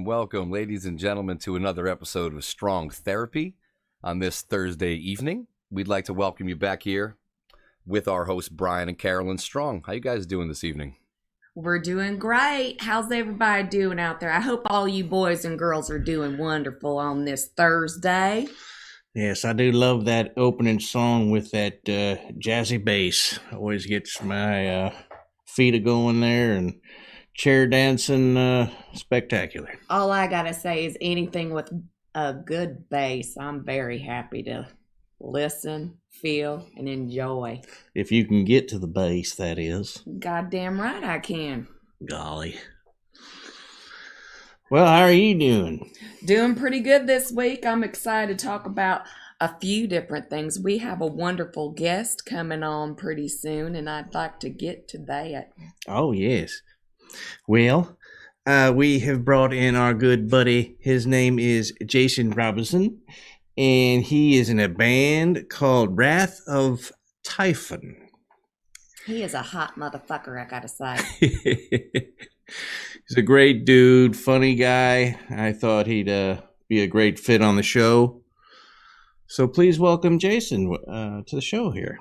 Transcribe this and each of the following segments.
Welcome, ladies and gentlemen, to another episode of Strong Therapy on this Thursday evening. We'd like to welcome you back here with our hosts, Brian and Carolyn Strong. How you guys doing this evening? We're doing great. How's everybody doing out there? I hope all you boys and girls are doing wonderful on this Thursday. Yes, I do love that opening song with that jazzy bass. Always gets my feet a-going there and chair dancing spectacular. All I gotta say is anything with a good bass, I'm very happy to listen, feel, and enjoy. If you can get to the bass, that is. Goddamn right I can. Golly. Well, how are you doing? Doing pretty good this week. I'm excited to talk about a few different things. We have a wonderful guest coming on pretty soon, and I'd like to get to that. Oh, yes. Well, we have brought in our good buddy. His name is Jason Robison, and he is in a band called Wrath of Typhon. He is a hot motherfucker, I gotta say. He's a great dude, funny guy. I thought he'd be a great fit on the show. So please welcome Jason to the show here.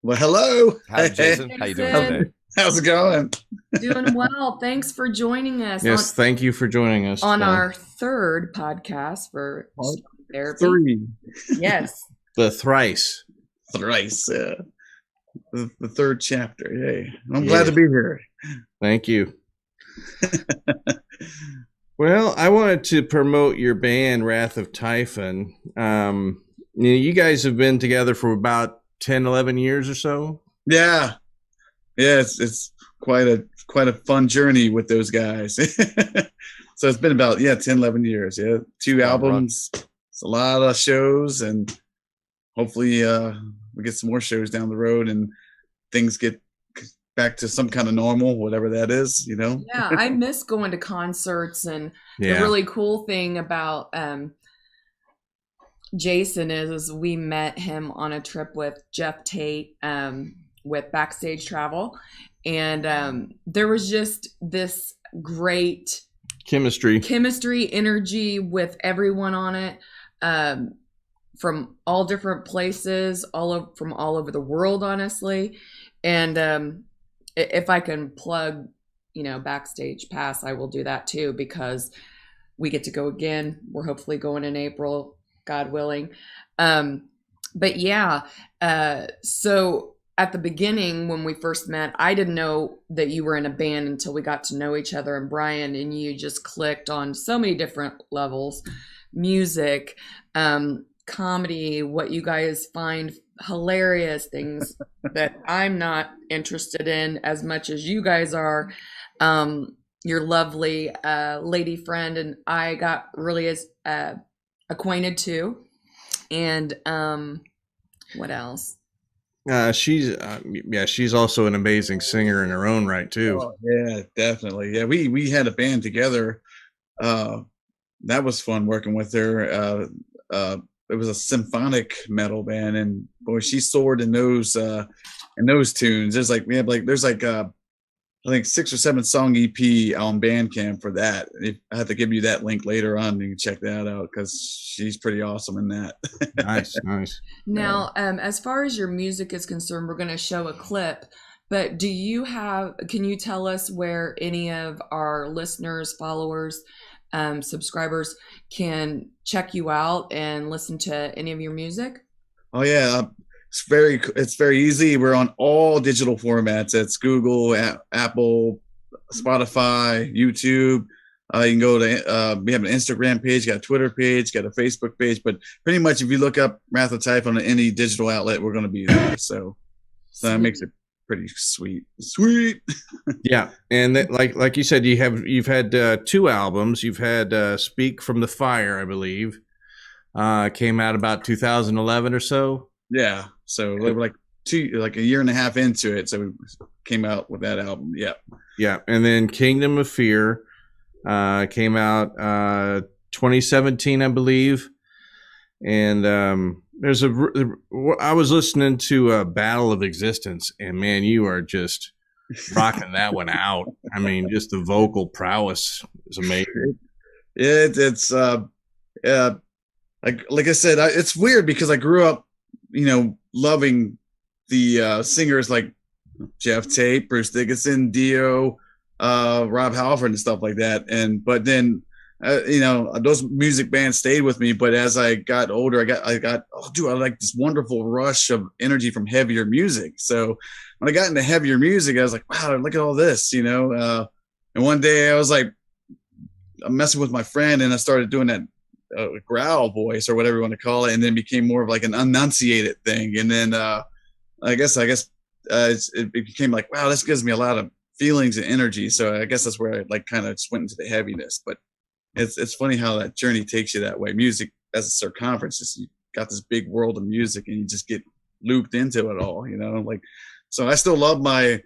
Well, hello. Hi, Jason. How you doing today? How's it going? Doing well. Thanks for joining us. Yes, thank you for joining us. On our third podcast for therapy. 3. Yes. The thrice. The third chapter. Yay. I'm glad to be here. Thank you. Well, I wanted to promote your band, Wrath of Typhon. You guys have been together for about 10, 11 years or so? Yeah. Yeah, it's quite a fun journey with those guys. So it's been about 10, 11 years. Yeah, 2 albums. It's a lot of shows, and hopefully we get some more shows down the road and things get back to some kind of normal, whatever that is, you know. Yeah, I miss going to concerts, and the really cool thing about Jason is we met him on a trip with Jeff Tate with Backstage Travel, and there was just this great chemistry, energy with everyone on it, from all different places, from all over the world, honestly. And if I can plug, Backstage Pass, I will do that too, because we get to go again. We're hopefully going in April, God willing. But yeah, so at the beginning, when we first met, I didn't know that you were in a band until we got to know each other. And Brian and you just clicked on so many different levels: music, comedy, what you guys find hilarious, things that I'm not interested in as much as you guys are. Your lovely lady friend and I got really acquainted too. And what else? She's also an amazing singer in her own right too. Oh, yeah, definitely. Yeah, we had a band together. That was fun working with her. It was a symphonic metal band, and boy, she soared in those tunes. There's I think 6 or 7 song EP on Bandcamp for that. I have to give you that link later on. You can check that out because she's pretty awesome in that. Nice. Now, as far as your music is concerned, we're going to show a clip. But can you tell us where any of our listeners, followers, subscribers can check you out and listen to any of your music? Oh yeah. It's very easy. We're on all digital formats. It's Google, Apple, Spotify, YouTube. You can go to, we have an Instagram page, got a Twitter page, got a Facebook page, but pretty much if you look up Wrath of Typhon on any digital outlet, we're going to be there. So that makes it pretty sweet. Yeah. And that, like you said, you've had 2 albums. You've had Speak from the Fire, I believe. Came out about 2011 or so. Yeah. So we were like a year and a half into it. So we came out with that album. Yeah. Yeah. And then Kingdom of Fear came out 2017, I believe. And I was listening to Battle of Existence, and man, you are just rocking that one out. I mean, just the vocal prowess is amazing. It's like I said, it's weird because I grew up, loving the singers like Jeff Tate, Bruce Dickinson, Dio, Rob Halford and stuff like that. But then, those music bands stayed with me. But as I got older, I like this wonderful rush of energy from heavier music. So when I got into heavier music, I was like, wow, look at all this, and one day I was like, I'm messing with my friend and I started doing that growl voice or whatever you want to call it. And then became more of like an enunciated thing. And then, I guess it became like, wow, this gives me a lot of feelings and energy. So I guess that's where I kind of just went into the heaviness. But it's funny how that journey takes you that way. Music as a circumference, you got this big world of music and you just get looped into it all, so I still love my,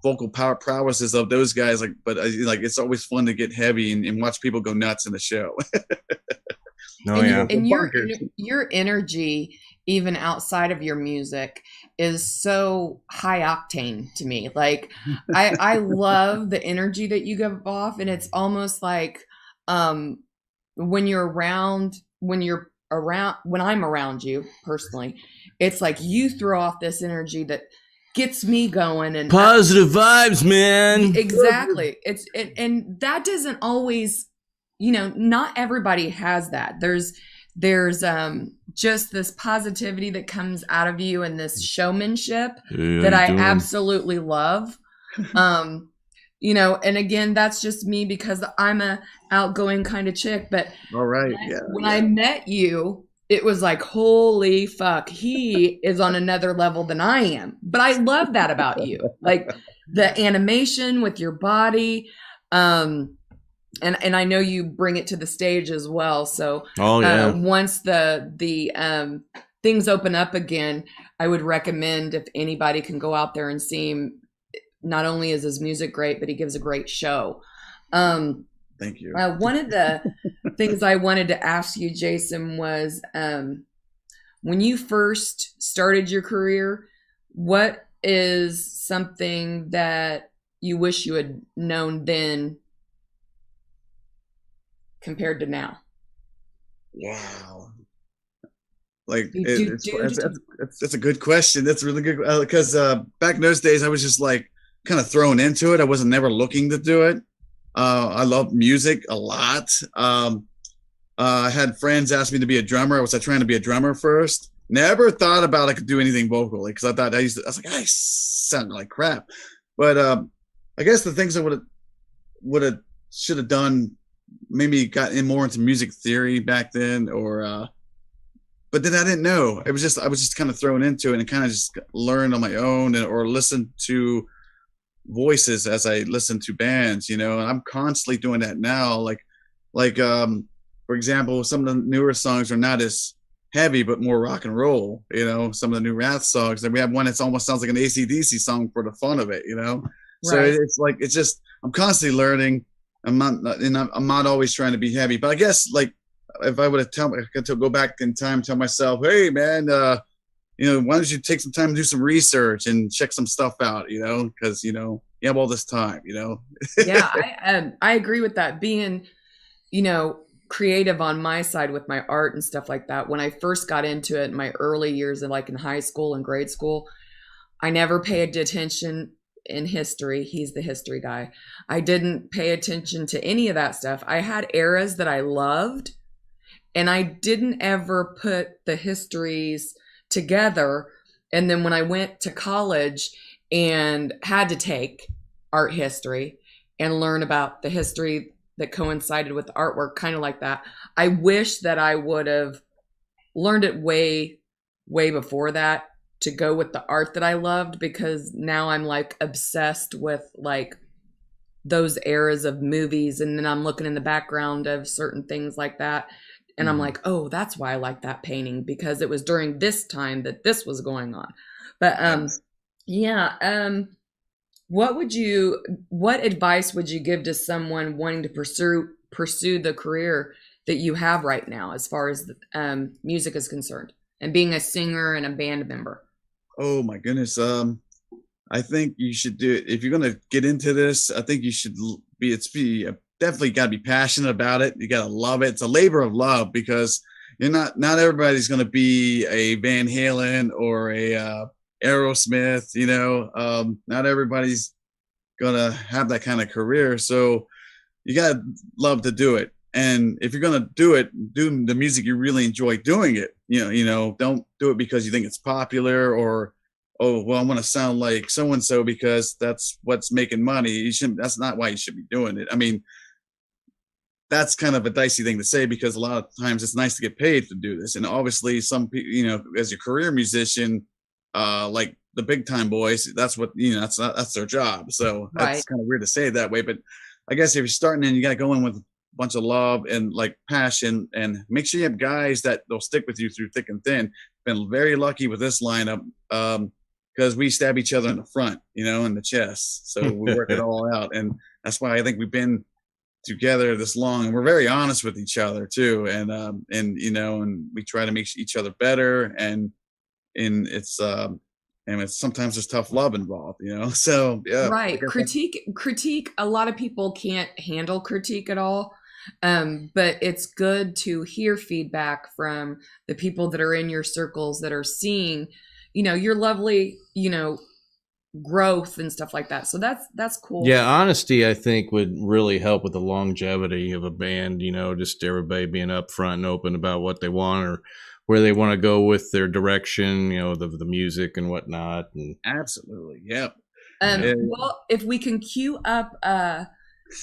vocal prowesses of those guys. But it's always fun to get heavy and watch people go nuts in the show. Oh, yeah. And your energy, even outside of your music, is so high octane to me. Like I love the energy that you give off, and it's almost like when I'm around you personally, it's like you throw off this energy that gets me going and positive vibes, man. Exactly. And that doesn't always, not everybody has that. There's just this positivity that comes out of you and this showmanship that I absolutely love. And again, that's just me because I'm a outgoing kind of chick. But all right, when I met you, it was like, holy fuck, he is on another level than I am. But I love that about you, like the animation with your body. And I know you bring it to the stage as well. So once the things open up again, I would recommend if anybody can go out there and see him. Not only is his music great, but he gives a great show. Thank you. One of the things I wanted to ask you, Jason, was when you first started your career, what is something that you wish you had known then compared to now? Wow. That's a good question. That's really good because back in those days, I was just like kind of thrown into it. I wasn't never looking to do it. I love music a lot. I had friends ask me to be a drummer. I was trying to be a drummer first. Never thought about I could do anything vocally because I thought I was like, I sound like crap. But I guess the things I should have done, maybe got in more into music theory back then, but then I didn't know. I was just kind of thrown into it and kind of just learned on my own or listened to voices as I listen to bands, and I'm constantly doing that now. Like for example, some of the newer songs are not as heavy, but more rock and roll, some of the new Wrath songs. And we have one that's almost sounds like an AC/DC song for the fun of it, So Right. it's like, it's just, I'm constantly learning. I'm not always trying to be heavy, but I guess like if I would have go back in time, tell myself, hey man, why don't you take some time to do some research and check some stuff out, because, you have all this time, Yeah, I agree with that. Being, creative on my side with my art and stuff like that. When I first got into it in my early years, like in high school and grade school, I never paid attention in history. He's the history guy. I didn't pay attention to any of that stuff. I had eras that I loved, and I didn't ever put the histories together. And then when I went to college and had to take art history and learn about the history that coincided with the artwork, kind of like that. I wish that I would have learned it way before that to go with the art that I loved, because now I'm like obsessed with like those eras of movies, and then I'm looking in the background of certain things like that, and I'm like, oh, that's why I like that painting, because it was during this time that this was going on. But what advice would you give to someone wanting to pursue the career that you have right now as far as music is concerned, and being a singer and a band member? Oh my goodness. I think you should do it. If you're going to get into this, I think you should definitely got to be passionate about it. You got to love it. It's a labor of love, because you're not everybody's going to be a Van Halen or a Aerosmith, you know. Not everybody's going to have that kind of career. So you got to love to do it. And if you're going to do it, do the music you really enjoy doing it. You know, don't do it because you think it's popular, or, oh, well, I want to sound like so-and-so because that's what's making money. You shouldn't, that's not why you should be doing it. I mean, that's kind of a dicey thing to say, because a lot of times it's nice to get paid to do this. And obviously some people, you know, as a career musician, like the big time boys, that's what, you know, that's their job. So that's kind of weird to say it that way. But I guess if you're starting in, you got to go in with a bunch of love and like passion, and make sure you have guys that they'll stick with you through thick and thin. Been very lucky with this lineup, because we stab each other in the front, you know, in the chest. So we work it all out. And that's why I think we've been together this long, and we're very honest with each other too. And you know, and we try to make each other better. And it's sometimes there's tough love involved, you know? So yeah. Right. Critique. A lot of people can't handle critique at all. But it's good to hear feedback from the people that are in your circles that are seeing, you know, your lovely, you know, growth and stuff like that. So that's cool. Yeah, honesty, I think, would really help with the longevity of a band, you know, just everybody being upfront and open about what they want or where they want to go with their direction, you know, the music and whatnot. And absolutely. Yep. Well, if we can cue up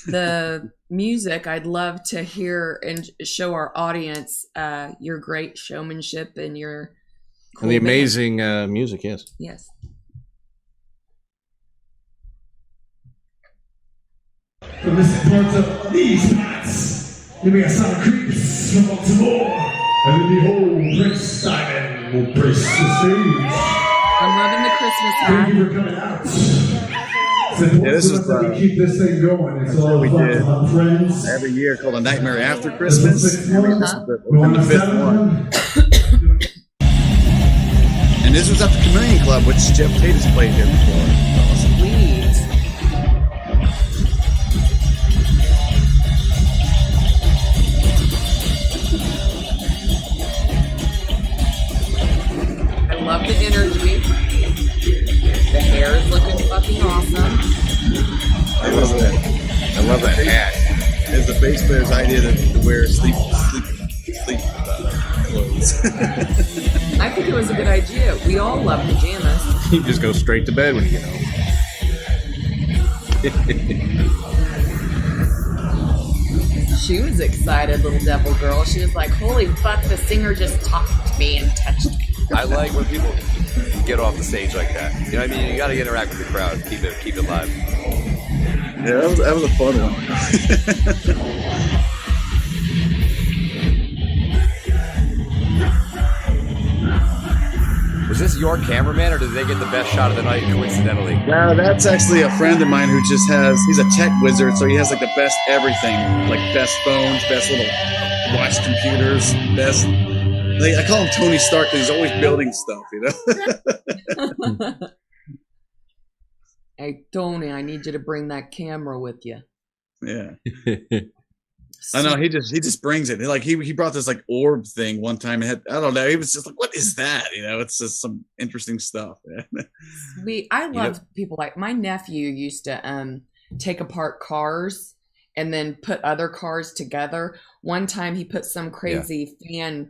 the music, I'd love to hear and show our audience your great showmanship and your cool and the amazing music. Yes. From this part of these nights, giving us some creeps from Baltimore, and then the whole Prince Diamond will brace the stage. I'm loving the Christmas hat. Thank you for coming out. Yeah, this is we keep this thing going. It's all we did friends. every year called A Nightmare After Christmas. This is the fifth one. And this was at the Chameleon Club, which Jeff Tate has played here before. Sweet. I love the energy. The hair is looking fucking awesome. I love that. I love that hat. It's the bass player's idea to wear sleep clothes. I think it was a good idea. We all love pajamas. You just go straight to bed when you get home. She was excited, little devil girl. She was like, holy fuck, the singer just talked to me and touched me. I like when people get off the stage like that. You know what I mean? You got to interact with the crowd. Keep it live. Yeah, that was a fun one. Was this your cameraman, or did they get the best shot of the night coincidentally? No, that's actually a friend of mine who just he's a tech wizard, so he has like the best everything, like best phones, best little watch computers, best. Like, I call him Tony Stark because he's always building stuff, you know. Hey, Tony, I need you to bring that camera with you. Yeah. I know, he just brings it. Like he brought this like orb thing one time. I don't know. He was just like, "What is that?" You know, it's just some interesting stuff. Sweet. I love people like my nephew used to take apart cars and then put other cars together. One time he put some crazy fan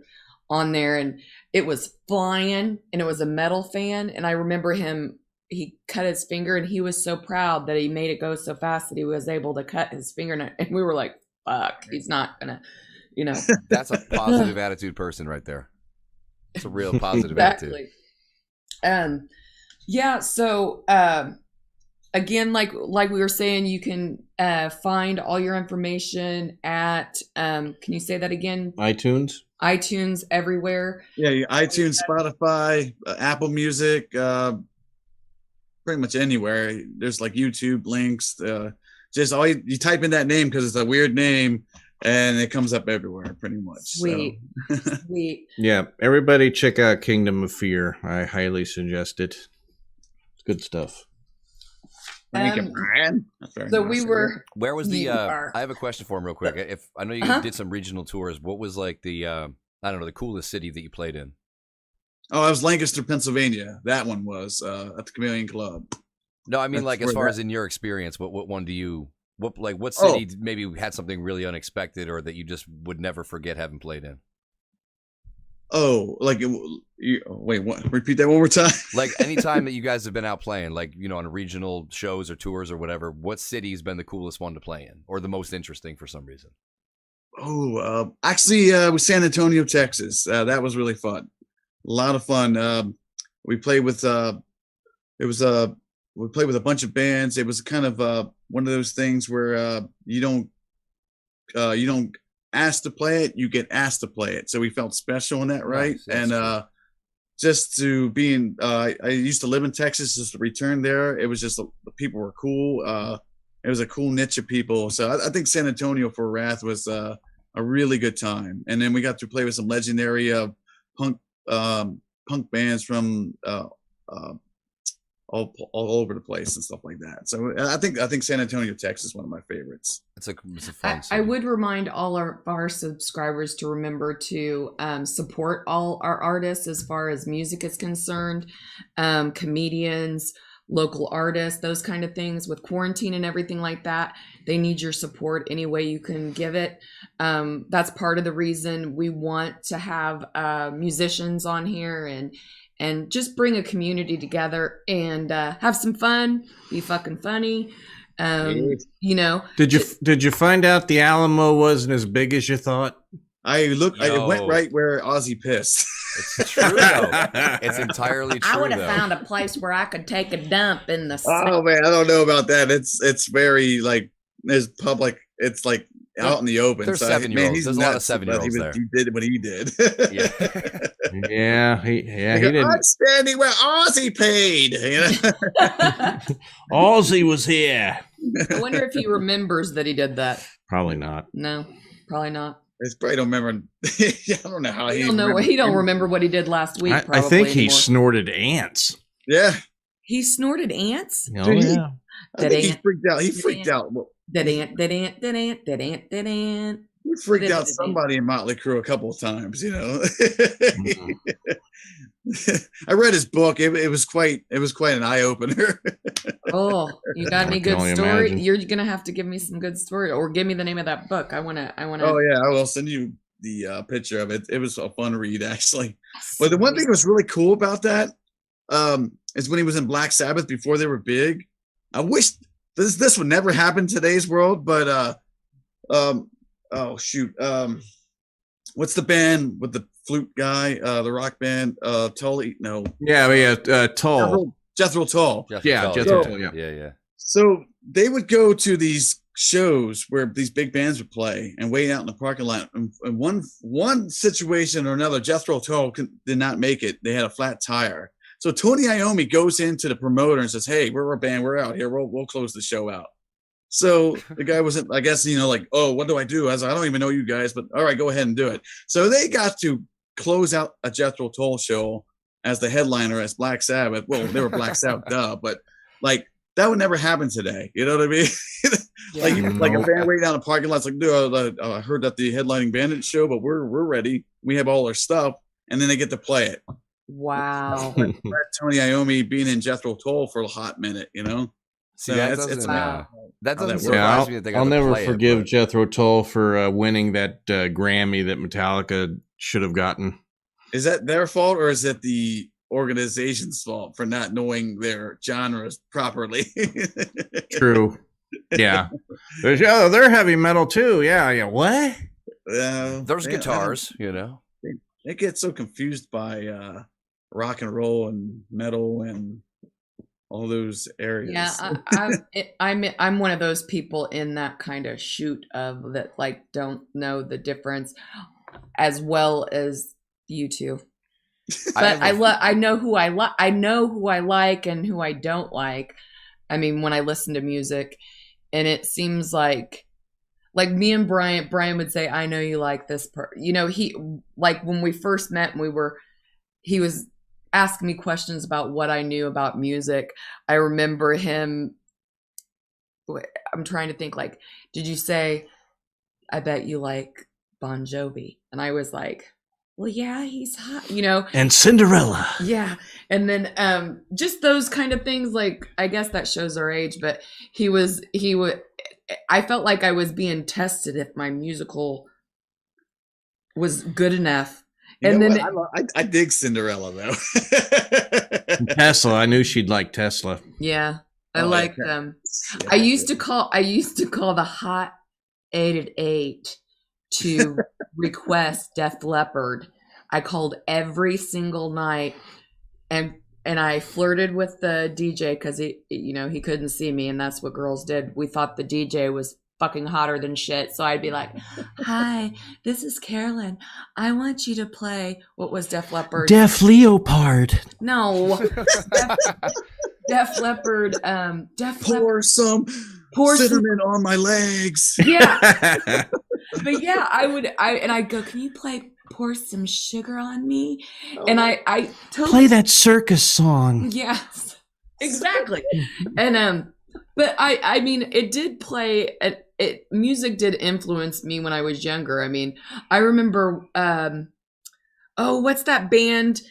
on there and it was flying and it was a metal fan. And I remember he cut his finger and he was so proud that he made it go so fast that he was able to cut his finger. And we were like, fuck, he's not gonna, That's a positive attitude person right there. It's a real positive exactly. attitude. Yeah. So, again, like we were saying, you can find all your information at, can you say that again? iTunes everywhere. Yeah, iTunes, Spotify, Apple Music, pretty much anywhere. There's like YouTube links. Just you type in that name because it's a weird name, and it comes up everywhere, pretty much. Sweet. So. Sweet. Yeah, everybody check out Kingdom of Fear. I highly suggest it. It's good stuff. Thank you, Brian. So we were. Where was the? I have a question for him, real quick. If I know you did some regional tours, what was like the? I don't know, the coolest city that you played in. Oh, it was Lancaster, Pennsylvania. That one was at the Chameleon Club. No, I mean, like as far as in your experience, what one do you? What city maybe had something really unexpected or that you just would never forget having played in? Oh, wait, what? Repeat that one more time. Like anytime that you guys have been out playing, like, on regional shows or tours or whatever, what city's been the coolest one to play in or the most interesting for some reason? Oh, actually, with San Antonio, Texas. That was really fun. A lot of fun. We played with, we played with a bunch of bands. It was kind of one of those things where you don't ask to play it, you get asked to play it. So we felt special in that, right? Nice, and just to be in, I used to live in Texas, just to return there. It was just the people were cool. It was a cool niche of people. So I think San Antonio for Wrath was a really good time. And then we got to play with some legendary punk bands from all over the place and stuff like that. So I think San Antonio, Texas is one of my favorites. It's a fun city. I would remind all of our subscribers to remember to support all our artists as far as music is concerned, comedians, local artists, those kind of things. With quarantine and everything like that, they need your support any way you can give it. That's part of the reason we want to have musicians on here and just bring a community together and have some fun, be fucking funny. Did you find out the Alamo wasn't as big as you thought? I went right where Ozzy pissed. It's true though. It's entirely true. I would have found a place where I could take a dump in the. Oh man, I don't know about that. It's very there's public. It's like out in the open. There's 7-year-olds. There's a lot of 7-year-olds there. He did what he did. Yeah, he didn't. I'm standing where Ozzy paid. Ozzy was here. I wonder if he remembers that he did that. Probably not. No, probably not. I probably don't remember. I don't know how he don't remember what he did last week. I think he snorted ants. Yeah, he snorted ants. Oh yeah. I think he freaked out. He freaked out. That ant. He freaked out somebody in Motley Crue a couple of times. Mm-hmm. I read his book. It was quite an eye opener. Oh, you got any good story? Imagine. You're gonna have to give me some good story, or give me the name of that book. I wanna. Oh yeah, I will send you the picture of it. It was a fun read actually. But the one thing that was really cool about that is when he was in Black Sabbath before they were big. I wish this would never happen in today's world, but oh shoot, what's the band with the flute guy, the rock band, Tully? No, Tull. Jethro Tull. Jethro Tull. Yeah. So they would go to these shows where these big bands would play and wait out in the parking lot. And one situation or another, Jethro Tull did not make it. They had a flat tire. So Tony Iommi goes into the promoter and says, "Hey, we're a band. We're out here. We'll close the show out." So the guy wasn't, I guess, "Oh, what do I do?" I was like, "I don't even know you guys, but all right, go ahead and do it." So they got to close out a Jethro Tull show as the headliner as Black Sabbath. Well, they were Black Sabbath, duh, but that would never happen today. You know what I mean? Like a band waiting down the parking lot. It's like, "Dude, I heard that the headlining band didn't show, but we're ready. We have all our stuff," and then they get to play it. Wow. Tony Iommi being in Jethro Tull for a hot minute, See, so that doesn't surprise me that they got I'll to never play forgive Jethro Tull for winning that Grammy that Metallica should have gotten. Is that their fault, or is it the organization's fault for not knowing their genres properly? True. Yeah. They're heavy metal too. Yeah. What? There's guitars, you know. They get so confused by rock and roll and metal and all those areas. Yeah, I'm one of those people in that kind of shoot of that, like, don't know the difference as well as you two. But I know who I like. I know who I like and who I don't like. I mean, when I listen to music, and it seems like me and Brian would say, "I know you like this you know, he, like, when we first met, and he was asking me questions about what I knew about music. I remember him. I'm trying to think, like, did you say, I bet you like Bon Jovi? And I was like, well, yeah, he's hot, you know. And Cinderella. Yeah. And then just those kind of things, like, I guess that shows our age, but he would, I felt like I was being tested if my musical was good enough. And then I dig Cinderella though. Tesla, I knew she'd like Tesla. Yeah. I like them. Yeah, I used to call the Hot 888 to request Def Leppard. I called every single night, and I flirted with the DJ because he couldn't see me, and that's what girls did. We thought the DJ was fucking hotter than shit, so I'd be like, "Hi, this is Carolyn. I want you to play what was Def Leppard? Def Leopard. No, Def Leppard. Pour cinnamon on my legs. Yeah." But yeah, I'd go, "Can you pour some sugar on me?" And I totally play that circus song. Yes, exactly. And but I mean, it did play. Music did influence me when I was younger. I mean, I remember. What's that band?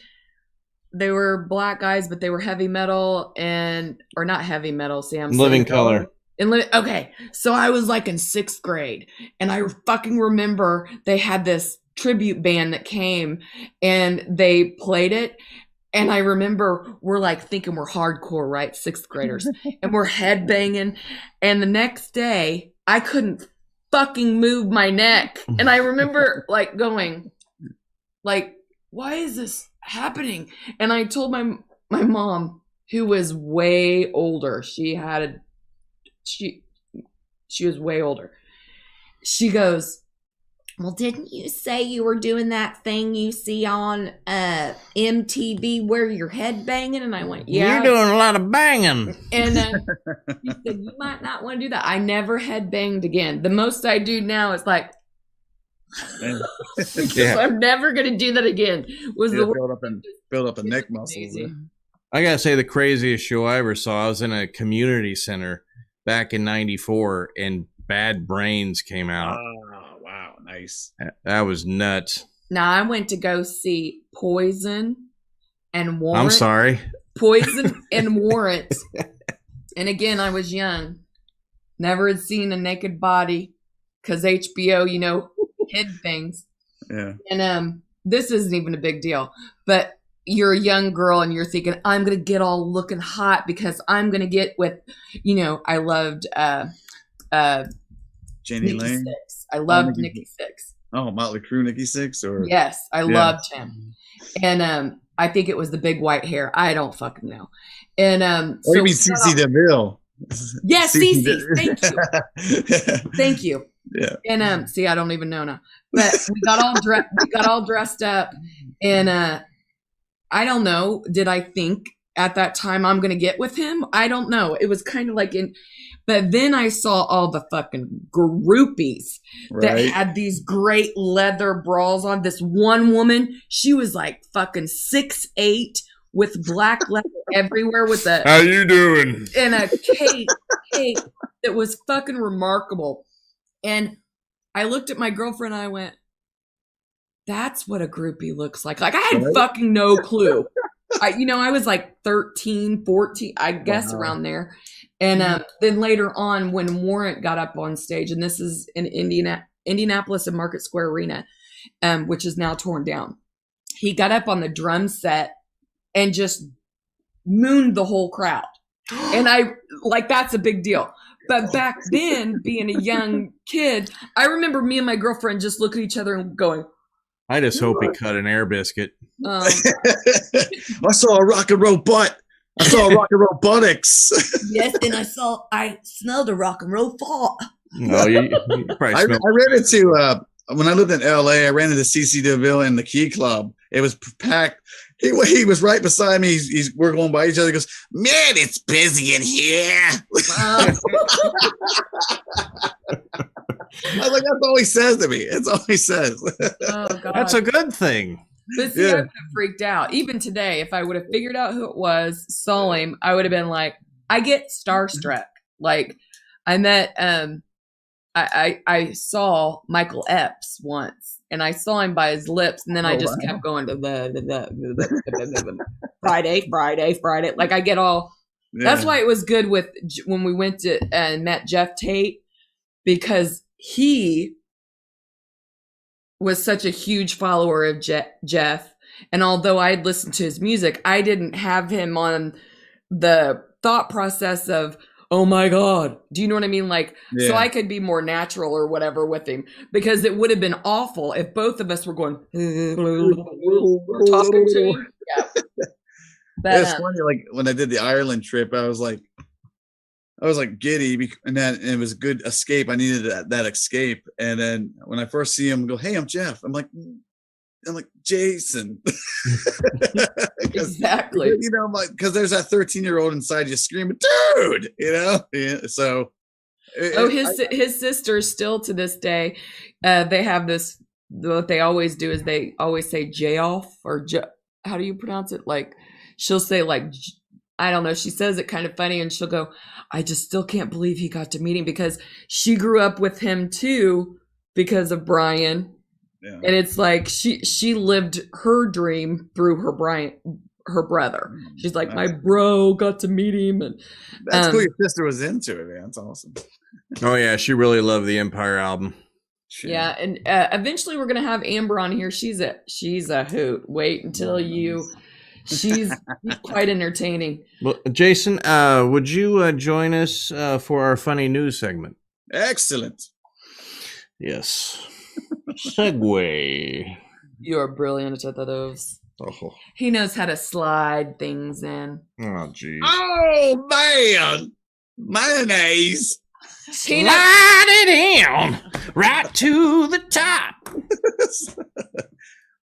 They were black guys, but they were heavy metal or not heavy metal. Sam. Living Color. Okay, so I was like in 6th grade, and I fucking remember they had this tribute band that came, and they played it, and I remember we're like thinking we're hardcore, right? 6th graders, and we're headbanging, and the next day I couldn't fucking move my neck, and I remember like going, like, why is this happening? And I told my mom, who was way older. She was way older. She goes, well, didn't you say you were doing that thing you see on MTV where you're head banging? And I went, yeah. You're doing a lot of banging. And she said, you might not want to do that. I never head banged again. The most I do now is like, yeah. I'm never going to do that again. Build up a neck muscle. I got to say, the craziest show I ever saw, I was in a community center back in '94, and Bad Brains came out. Oh, wow. Nice. That was nuts. Now, I went to go see Poison and Warrant. I'm sorry. Poison and Warrant. And again, I was young. Never had seen a naked body because HBO, hid things. Yeah. And this isn't even a big deal. But you're a young girl and you're thinking, I'm going to get all looking hot because I'm going to get with, I loved Jenny Lane. Six. I loved Nikki Sixx. Oh, Motley Crue, Nikki Sixx? Yes, I loved him. And I think it was the big white hair. I don't fucking know. And you mean CeCe DeVille? Yes, CeCe. Thank you. Thank you. Yeah. And see, I don't even know now. But we got all dressed up, and I don't know. Did I think at that time I'm gonna get with him? I don't know. It was kind of like but then I saw all the fucking groupies that had these great leather bras on. This one woman, she was like fucking 6'8" with black leather everywhere with a how you doing? And a cape that was fucking remarkable. And I looked at my girlfriend and I went, that's what a groupie looks like. Like, I had fucking no clue. I was like 13, 14, I guess around there. And then later on, when Warrant got up on stage, and this is in Indianapolis and Market Square Arena, which is now torn down, he got up on the drum set and just mooned the whole crowd. And that's a big deal. But back then, being a young kid, I remember me and my girlfriend just looking at each other and going, I just hope he cut an air biscuit. I saw a rock and roll butt. I saw a rock and roll buttocks. Yes, and I smelled a rock and roll fart. No, you probably I ran into when I lived in LA. I ran into CC DeVille in the Key Club. It was packed. He was right beside me. We're going by each other. He goes, man, it's busy in here. I was like, that's all he says to me. That's all he says. oh, God. That's a good thing. But see, I would have freaked out. Even today, if I would have figured out who it was, saw him, I would have been like, I get starstruck. Like, I met, I saw Michael Epps once, and I saw him by his lips, and then I just kept going to the Friday. Like, I get all. That's why it was good with when we went to and met Jeff Tate, because he was such a huge follower of Jeff. And although I had listened to his music, I didn't have him on the thought process of, oh my God, do you know what I mean? Like, so I could be more natural or whatever with him, because it would have been awful if both of us were going, talking to him. Yeah. But, it's funny, like when I did the Ireland trip, I was like giddy, and it was a good escape. I needed that escape. And then when I first see him, go, hey, I'm Jeff. I'm like Jason. Exactly. You know, because there's that 13-year-old inside you screaming, dude. You know, so. His sisters still to this day, they have this. What they always do is they always say "J off" or how do you pronounce it? Like she'll say like. I don't know. She says it kind of funny, and she'll go, I just still can't believe he got to meet him, because she grew up with him too because of Brian. Yeah. And it's like she lived her dream through her brother. She's like, my bro got to meet him. And that's cool. Your sister was into it, man. That's awesome. Oh yeah, she really loved the Empire album. Yeah, and eventually we're gonna have Amber on here. She's a hoot. Wait until she's quite entertaining. Well, Jason, would you join us for our funny news segment? Excellent. Yes. Segway. You are brilliant at those. Oh. He knows how to slide things in. Oh, geez. Oh, man. Mayonnaise. Slide it in right to the top.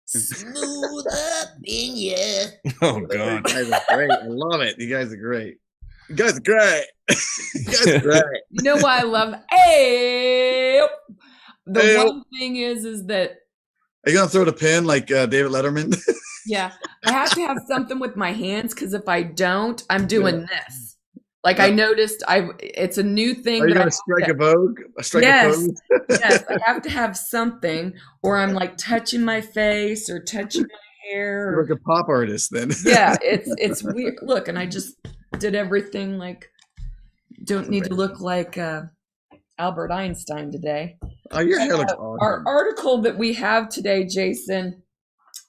Smooth up in you. Oh, God. You guys are great. I love it. You guys are great. You guys are great. You guys are great. You know why I love one thing is that. Are you going to throw the pin like David Letterman? Yeah. I have to have something with my hands, because if I don't, I'm doing this. Like I noticed it's a new thing. Are you going to strike a vogue? Yes. Yes. I have to have something, or I'm like touching my face or touching my hair. You're like a pop artist then. Yeah. It's weird. Look, and I just did everything like, don't need to look like Albert Einstein today. Oh, your hair looks awesome. Our article that we have today, Jason,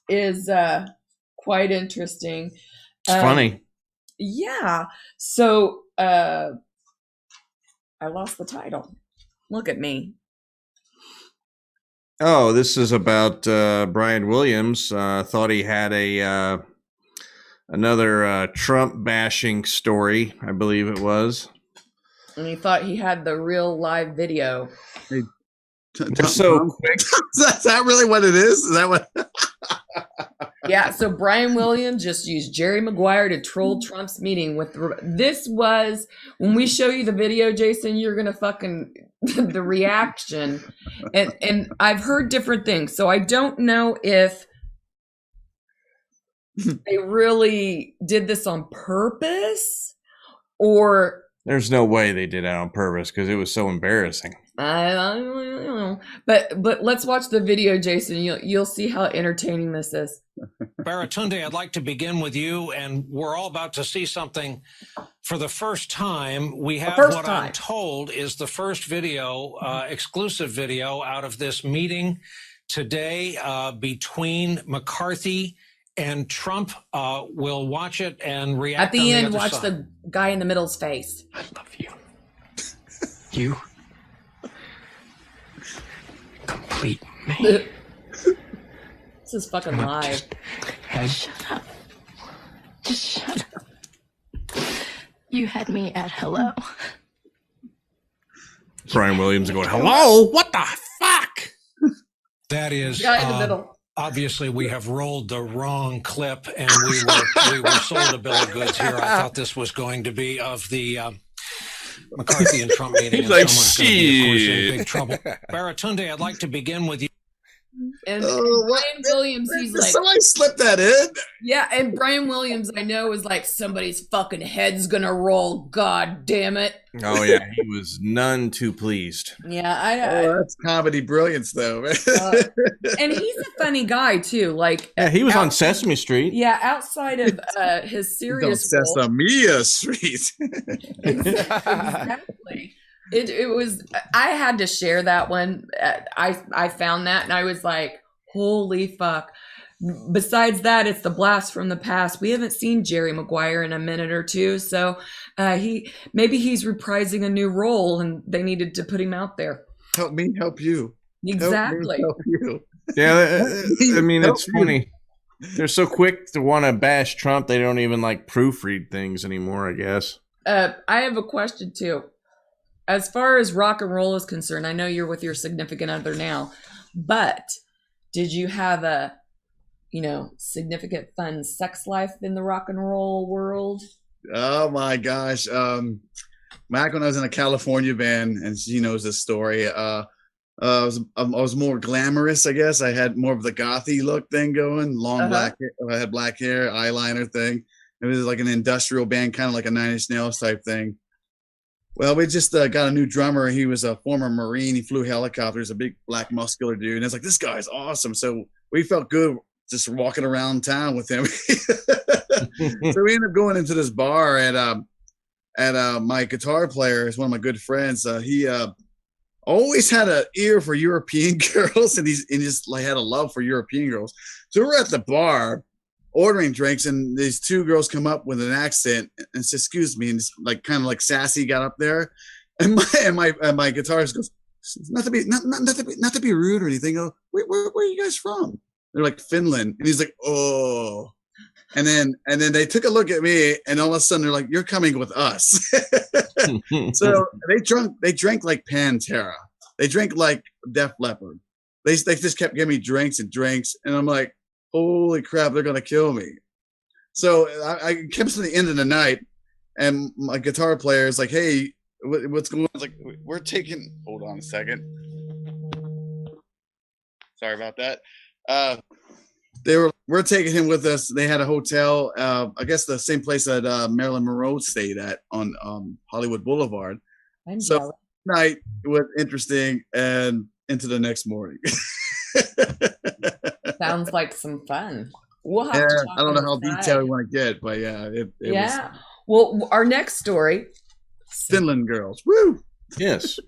is quite interesting. It's funny. Yeah. So I lost the title. Look at me. Oh, this is about Brian Williams. Thought he had another Trump bashing story, I believe it was. And he thought he had the real live video. Hey, so quick. Is that really what it is? Is that what? Yeah, so Brian Williams just used Jerry Maguire to troll Trump's meeting with. This was, when we show you the video, Jason, you're going to fucking, the reaction. And I've heard different things. So I don't know if they really did this on purpose, or. There's no way they did that on purpose, because it was so embarrassing. I don't know. But let's watch the video, Jason. You'll see how entertaining this is. Baratunde, I'd like to begin with you, and we're all about to see something for the first time. We have what I'm told is the first video, exclusive video out of this meeting today between McCarthy and Trump. We'll watch it and react. At the end, watch the guy in the middle's face. I love you. You complete me. This is fucking live. Shut up. Just shut up. You had me at hello. Brian Williams going, hello? What the fuck? That is, Guy in the middle. obviously we have rolled the wrong clip, and we were sold a bill of goods here. I thought this was going to be of the McCarthy and Trump meeting. He's like, someone's going to be, of course, in big trouble. Baratunde, I'd like to begin with you. And Brian Williams, he's like, somebody slipped that in. yeah, and Brian Williams, I know, is like, somebody's fucking head's gonna roll. God damn it. Oh, yeah. He was none too pleased. Yeah, Oh, that's comedy brilliance, though, man. and he's a funny guy too. Like, Yeah, he was on Sesame Street. yeah, outside of his serious Don't role. Sesame Street. Exactly. It was. I had to share that one. I found that and I was like, holy fuck. Besides that, it's the blast from the past. We haven't seen Jerry Maguire in a minute or two, so maybe he's reprising a new role and they needed to put him out there. Help me, help you. Exactly. Help me, help you. Yeah, I mean, it's funny. They're so quick to want to bash Trump, they don't even like proofread things anymore, I guess. I have a question too. As far as rock and roll is concerned, I know you're with your significant other now, but did you have a, significant fun sex life in the rock and roll world? Oh my gosh. Back when I was in a California band, and she knows this story, I was more glamorous, I guess. I had more of the gothy look thing going, long black hair. I had black hair, eyeliner thing. It was like an industrial band, kind of like a Nine Inch Nails type thing. Well, we just got a new drummer. He was a former Marine. He flew helicopters, a big black muscular dude. And it's like, this guy's awesome. So we felt good just walking around town with him. So we ended up going into this bar and my guitar player is one of my good friends. He always had an ear for European girls, and he just like had a love for European girls. So we're at the bar ordering drinks, and these two girls come up with an accent and say, excuse me, and just like kind of like sassy got up there, and my guitarist goes, not to be rude or anything. Go, where are you guys from? They're like, Finland. And he's like, oh. And then they took a look at me, and all of a sudden they're like, you're coming with us. So they drank like Pantera. They drank like Def Leppard. They just kept giving me drinks and drinks, and I'm like, holy crap, they're gonna kill me. So I kept to the end of the night, and my guitar player is like, hey, what's going on? I was like, we're taking, hold on a second. Sorry about that. We're taking him with us. They had a hotel, I guess the same place that Marilyn Monroe stayed at on Hollywood Boulevard. So night was interesting, and into the next morning. Sounds like some fun. We'll have to talk I don't know how about detailed we want to get, but yeah, it yeah. Well, our next story, Finland girls. Woo! Yes.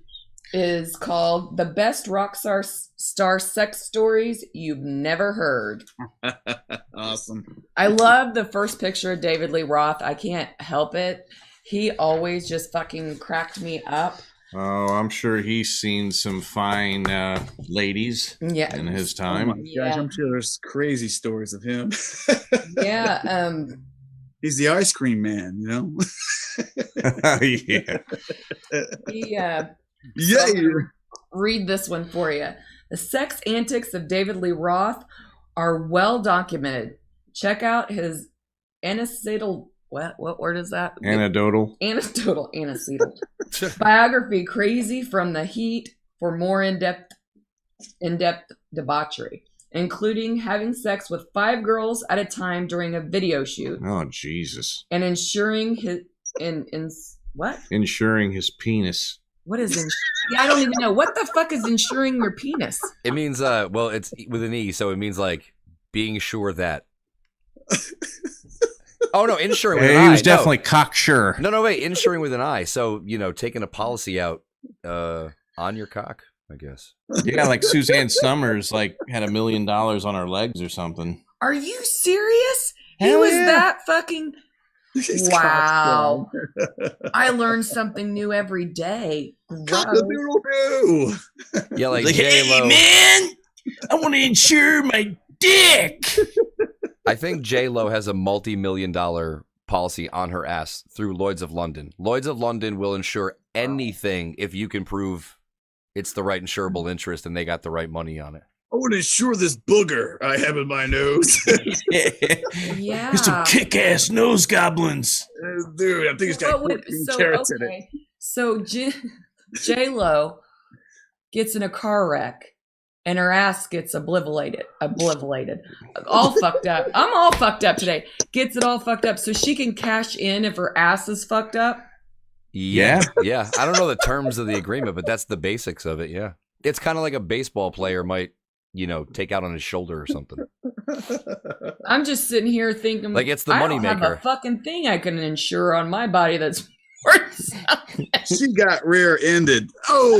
Is called The Best Rock Star Sex Stories You've Never Heard. Awesome. I love the first picture of David Lee Roth. I can't help it. He always just fucking cracked me up. Oh, I'm sure he's seen some fine ladies in his time. Oh my gosh, I'm sure there's crazy stories of him. Yeah. He's the ice cream man, you know? Yeah. So I'm gonna read this one for you. The sex antics of David Lee Roth are well documented. Check out his anacetal, what word is that? Anecdotal biography, Crazy from the Heat, for more in-depth debauchery, including having sex with 5 girls at a time during a video shoot. Oh, Jesus. And ensuring his Ensuring his penis. What is I don't even know. What the fuck is insuring your penis? It means well, it's with an E, so it means like being sure that. Oh no, insuring with an I. He was definitely cocksure. No, wait, insuring with an I. So, taking a policy out on your cock, I guess. Yeah, like Suzanne Summers like had $1 million on her legs or something. Are you serious? Hell He was yeah. that fucking Wow. I learn something new every day. Cock-a-doodle-doo. Yeah, like hey, J-Lo. man, I want to insure my dick. I think J-Lo has a multi-million-dollar policy on her ass through Lloyd's of London. Lloyd's of London will insure anything if you can prove it's the right insurable interest and they got the right money on it. I want to insure this booger I have in my nose. Yeah. There's some kick-ass nose goblins. Dude, I think it's got 14 carrots in it. So J-Lo gets in a car wreck and her ass gets obliterated. All fucked up. I'm all fucked up today. Gets it all fucked up so she can cash in if her ass is fucked up. Yeah. Yeah. I don't know the terms of the agreement, but that's the basics of it. Yeah. It's kind of like a baseball player might, take out on his shoulder or something. I'm just sitting here thinking, like it's the I money don't maker. have a fucking thing I can insure on my body that's worth something. She got rear-ended. Oh,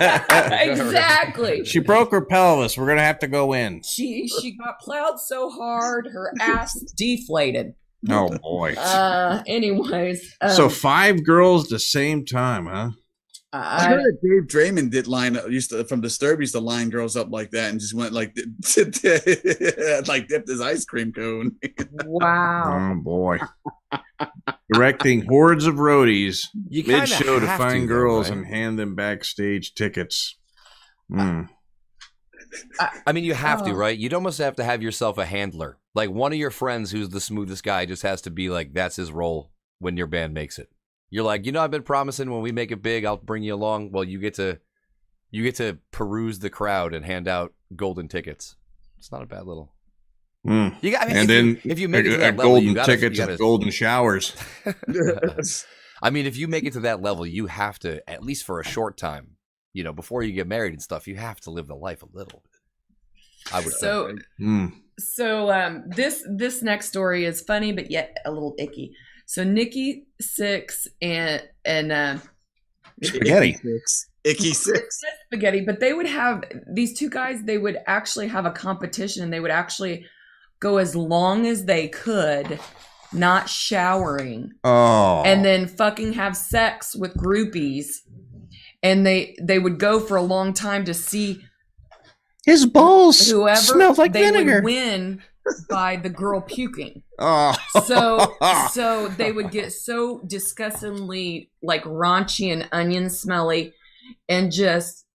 Exactly. She broke her pelvis. We're gonna have to go in. She got plowed so hard her ass deflated. Oh boy. Anyways, so 5 girls at the same time, huh? I heard that Dave Draymond did from Disturbed used to line girls up like that and just went like dipped his ice cream cone. Wow. Oh boy. Directing hordes of roadies mid-show to find girls and hand them backstage tickets. I mean, you have to, right? You'd almost have to have yourself a handler. Like one of your friends who's the smoothest guy just has to be like, that's his role when your band makes it. You're like, I've been promising when we make it big, I'll bring you along. Well, you get to peruse the crowd and hand out golden tickets. It's not a bad little. You got, if you make it to that level, golden tickets and golden showers. I mean, if you make it to that level, you have to, at least for a short time, before you get married and stuff, you have to live the life a little bit. I would say. So this next story is funny, but yet a little icky. So Nikki Sixx and Spaghetti. Icky Six. Spaghetti, but they would have these two guys. They would actually have a competition, and they would actually go as long as they could, not showering. Oh, and then fucking have sex with groupies, and they would go for a long time to see his balls whoever smelled like they vinegar. would win by the girl puking. Oh, so they would get so disgustingly like raunchy and onion smelly, and just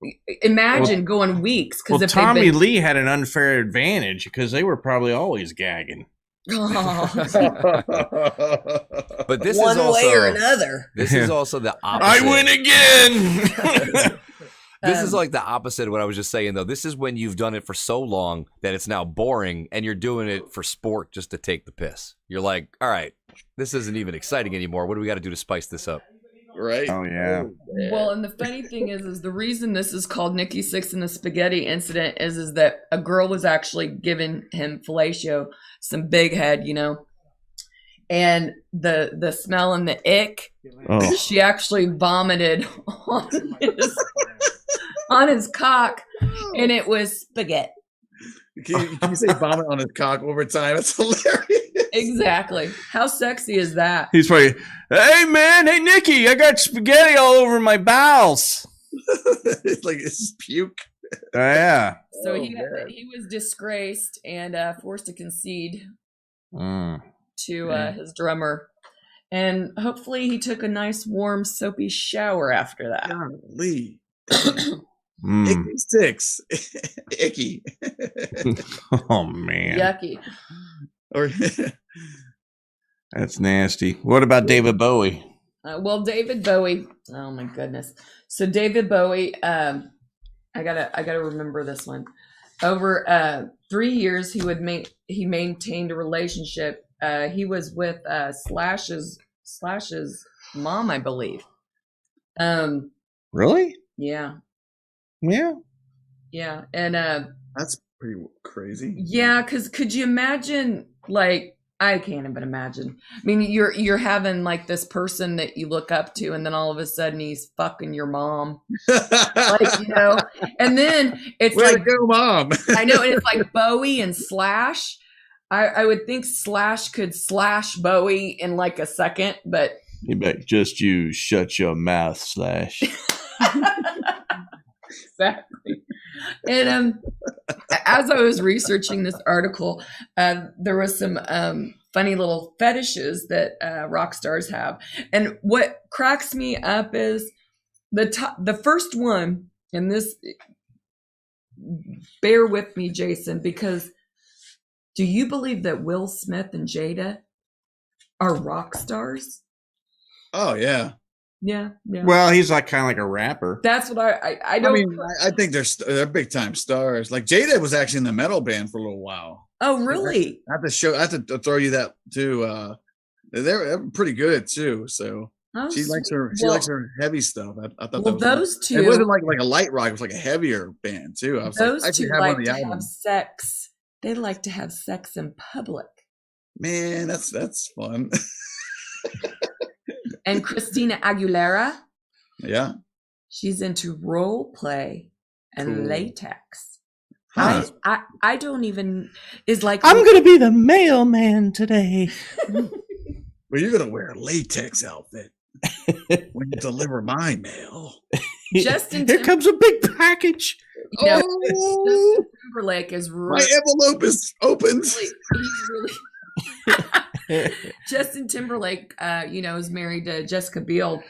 imagine going weeks. Because Tommy Lee had an unfair advantage because they were probably always gagging. Oh. But this one is also, way or another. This is also the opposite. I win again. This is like the opposite of what I was just saying, though. This is when you've done it for so long that it's now boring, and you're doing it for sport just to take the piss. You're like, all right, this isn't even exciting anymore. What do we got to do to spice this up? Right. Oh, yeah. Well, and the funny thing is the reason this is called Nikki Sixx and the Spaghetti Incident is that a girl was actually giving him fellatio, some big head, and the smell and the ick, she actually vomited on his cock, and it was spaghetti. Can you say vomit on his cock over time? That's hilarious. Exactly. How sexy is that? He's probably, hey man, hey Nikki, I got spaghetti all over my bowels. It's like it's puke. Yeah. So he was disgraced and forced to concede to his drummer, and hopefully he took a nice warm soapy shower after that. Golly. Icky Six. Icky. Oh man. Yucky. That's nasty. What about David Bowie? Well, David Bowie. Oh my goodness. So David Bowie. I gotta remember this one. Over 3 years, he maintained a relationship. He was with Slash's mom, I believe. Really? Yeah. Yeah. Yeah, and that's pretty crazy. Yeah, because could you imagine? Like, I can't even imagine. I mean, you're having like this person that you look up to, and then all of a sudden he's fucking your mom, and then it's Way like, to go, mom. I know, and it's like Bowie and Slash. I would think Slash could slash Bowie in like a second, but You bet just you shut your mouth, Slash. exactly. And as I was researching this article, there was some funny little fetishes that rock stars have, and what cracks me up is the first one. And this, bear with me, Jason, because do you believe that Will Smith and Jada are rock stars? Oh yeah. Yeah. Well, he's like kind of like a rapper. That's what I don't. I mean, I think they're big time stars. Like Jada was actually in the metal band for a little while. Oh, really? I have to throw you that too. They're pretty good too. So she likes her heavy stuff. I thought well, those two. It wasn't like a light rock. It was like a heavier band too. I was those like, two like to have sex. They like to have sex in public. Man, that's fun. And Christina Aguilera. Yeah. She's into role play and latex. Huh. I don't even is like I'm gonna be the mailman today. Well, you're gonna wear a latex outfit when you deliver my mail. Justin Here comes a big package. You know, Justin Timberlake is really, my envelope is opened. He's really Justin Timberlake, is married to Jessica Biel.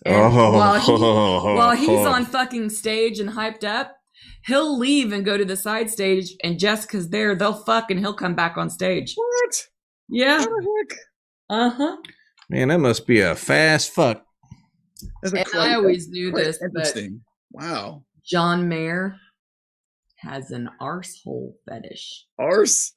And while he's on fucking stage and hyped up, he'll leave and go to the side stage, and Jessica's there. They'll fuck, and he'll come back on stage. What? Yeah. What the heck? Man, that must be a fast fuck. And I always knew this, but interesting. Wow. John Mayer has an arsehole fetish. Arse?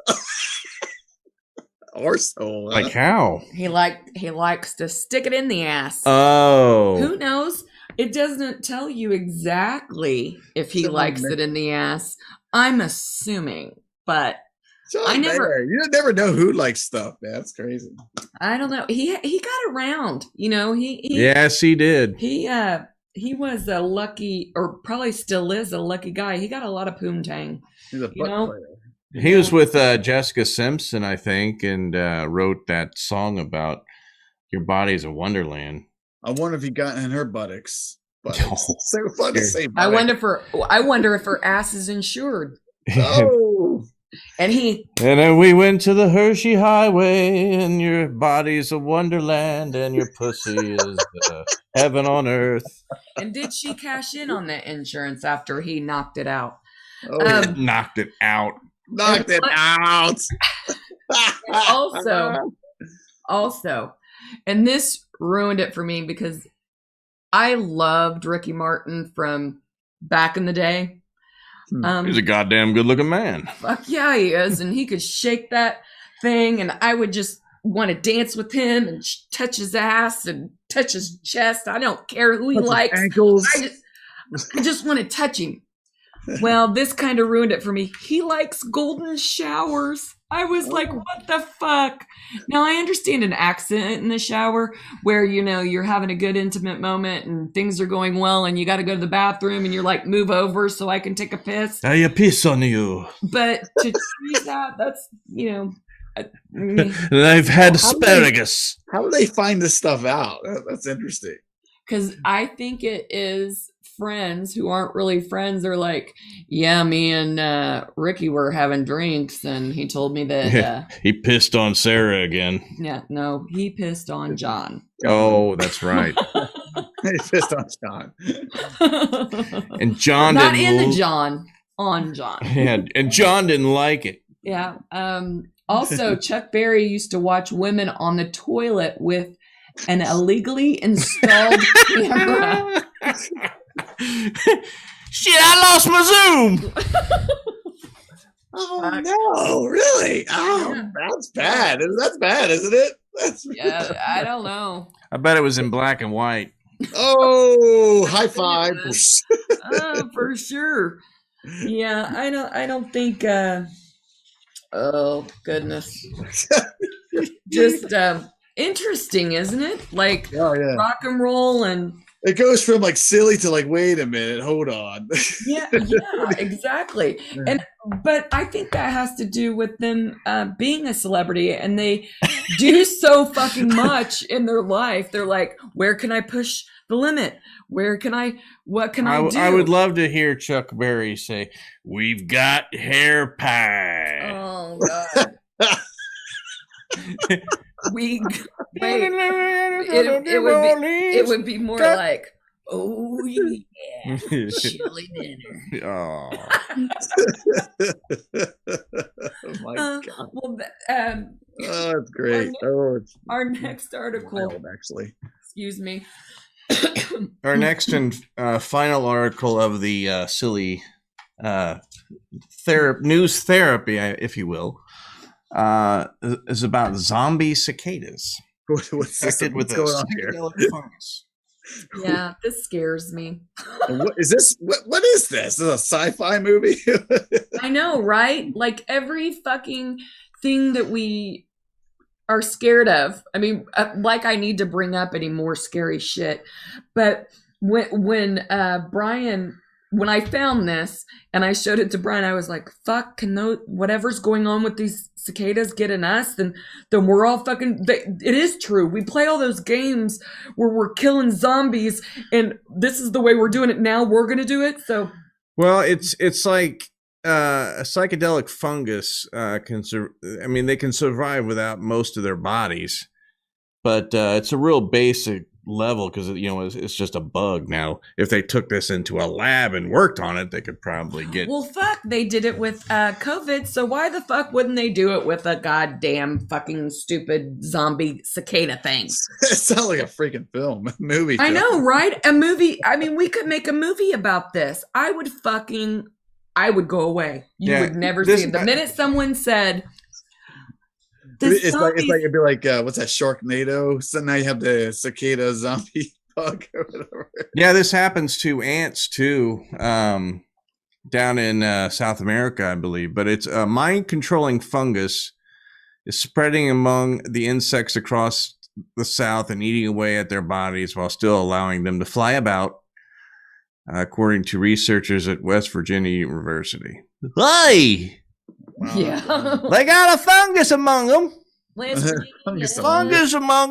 Arsehole. Like how? He likes to stick it in the ass. Oh. Who knows? It doesn't tell you exactly if he likes it in the ass. I'm assuming, but John Mayer. You never know who likes stuff, man. That's crazy. I don't know. He got around, he Yes, he did. He was a lucky, or probably still is a lucky guy. He got a lot of poontang. He's a butt player. He was with Jessica Simpson, I think, and wrote that song about your body's a wonderland. I wonder if he got in her buttocks. So fun to say. I wonder if her ass is insured. Oh. And then we went to the Hershey Highway, and your body's a wonderland, and your pussy is heaven on earth. And did she cash in on that insurance after he knocked it out? Knocked it out. Knocked it out. Also, and this ruined it for me because I loved Ricky Martin from back in the day. He's a goddamn good-looking man. Fuck yeah, he is, and he could shake that thing, and I would just want to dance with him and touch his ass and touch his chest. I don't care who he likes. Ankles. I just want to touch him. Well, this kind of ruined it for me. He likes golden showers. I was like, what the fuck? Now, I understand an accident in the shower where, you're having a good intimate moment and things are going well and you got to go to the bathroom and you're like, move over so I can take a piss. I piss on you. But to treat that's, And I've had asparagus. How do they find this stuff out? That's interesting. Because I think it is friends who aren't really friends are like, yeah, me and Ricky were having drinks and he told me that he pissed on Sarah again. Yeah, no, he pissed on John. Oh, that's right. He pissed on John. And John not didn't in the John, on John. Yeah, and John didn't like it. Yeah. Also, Chuck Berry used to watch women on the toilet with an illegally installed camera. Shit, I lost my Zoom. Oh no, really? Oh, yeah. That's bad. That's bad, isn't it? Yeah, I don't know. I bet it was in black and white. Oh, high five. For sure. Yeah, I don't think oh goodness. Just interesting, isn't it? Like rock and roll and It goes from like silly to like, wait a minute, hold on. Yeah, exactly. But I think that has to do with them being a celebrity, and they do so fucking much in their life. They're like, where can I push the limit? What can I do? I would love to hear Chuck Berry say, "We've got hair pie." Oh God. It would be more like, oh yeah, chili dinner. Oh, Oh my God. Well, That's great. our next article, wild, actually. excuse me. our next and final article of the silly news therapy, if you will, is about zombie cicadas. What's With going on here? Fungus. Yeah, this scares me. What is this? What is this? Is this a sci-fi movie? I know, right? Like every fucking thing that we are scared of. I mean, like I need to bring up any more scary shit. But when Brian, when I found this and I showed it to Brian, I was like, fuck, can whatever's going on with these cicadas get in us, then we're all fucking, it is true. We play all those games where we're killing zombies, and this is the way we're doing it now. We're going to do it. So, well, it's like a psychedelic fungus they can survive without most of their bodies, but it's a real basic level because it's just a bug. Now if they took this into a lab and worked on it, they could probably get, well, fuck, they did it with COVID, so why the fuck wouldn't they do it with a goddamn fucking stupid zombie cicada thing? It sounds like a freaking movie. I know, right? A movie. I mean, we could make a movie about this. I would go away. You would never see it. The minute someone said, it's like it'd be like what's that, Sharknado? So now you have the cicada zombie bug or whatever. Yeah, this happens to ants too, down in South America, I believe. But it's a mind-controlling fungus is spreading among the insects across the South and eating away at their bodies while still allowing them to fly about, according to researchers at West Virginia University. Hey! Wow. yeah. They got a fungus among them. Fungus among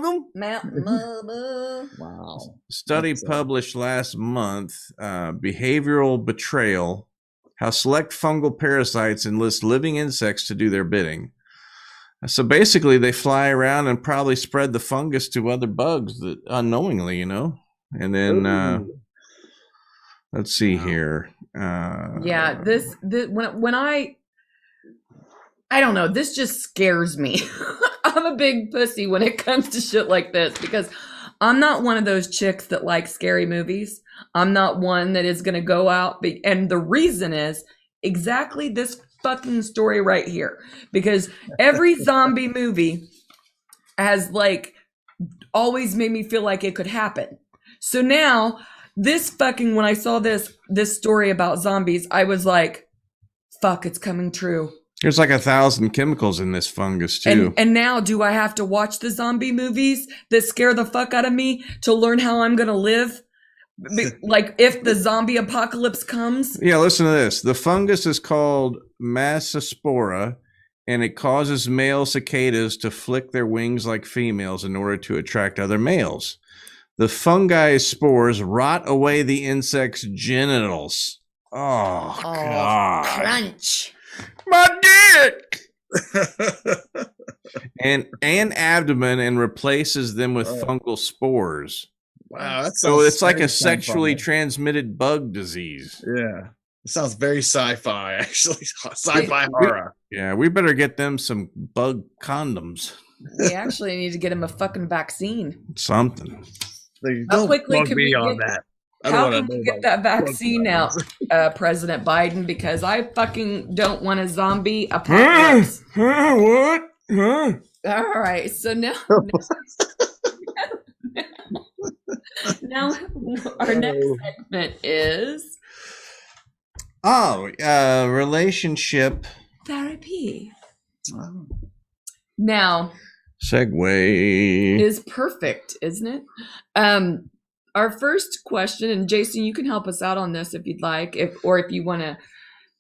them. Mountain Mama. Wow. Study published last month, Behavioral Betrayal, How Select Fungal Parasites Enlist Living Insects to Do Their Bidding. So basically, they fly around and probably spread the fungus to other bugs that unknowingly, And then, let's see here. Yeah, this when I don't know, this just scares me. I'm a big pussy when it comes to shit like this because I'm not one of those chicks that like scary movies. I'm not one that is going to go out. And the reason is exactly this fucking story right here. Because every zombie movie has like always made me feel like it could happen. So now this fucking, when I saw this story about zombies, I was like, fuck, it's coming true. There's like 1,000 chemicals in this fungus too. And now do I have to watch the zombie movies that scare the fuck out of me to learn how I'm going to live? Like if the zombie apocalypse comes? Yeah, listen to this. The fungus is called Massospora, and it causes male cicadas to flick their wings like females in order to attract other males. The fungi spores rot away the insect's genitals. Oh God. Crunch. My dick! and abdomen, and replaces them with fungal spores. Wow, so it's like a sexually transmitted bug disease. Yeah, it sounds very sci-fi, actually. Sci-fi horror. Yeah, we better get them some bug condoms. We actually need to get him a fucking vaccine. Something. How quickly can we on get that? How can we get that vaccine out, President Biden? Because I fucking don't want a zombie apocalypse. What? All right, so now our next segment is relationship therapy. Now, segue is perfect, isn't it? our first question, and Jason, you can help us out on this if you'd like, if you want to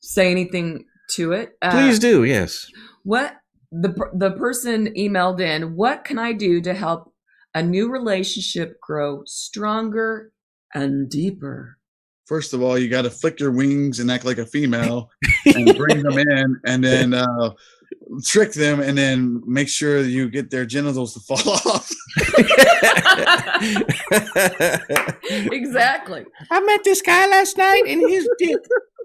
say anything to it. Please do. Yes. What the person emailed in, what can I do to help a new relationship grow stronger and deeper? First of all, you got to flick your wings and act like a female and bring them in, and then trick them, and then make sure you get their genitals to fall off. Exactly. I met this guy last night, and his dick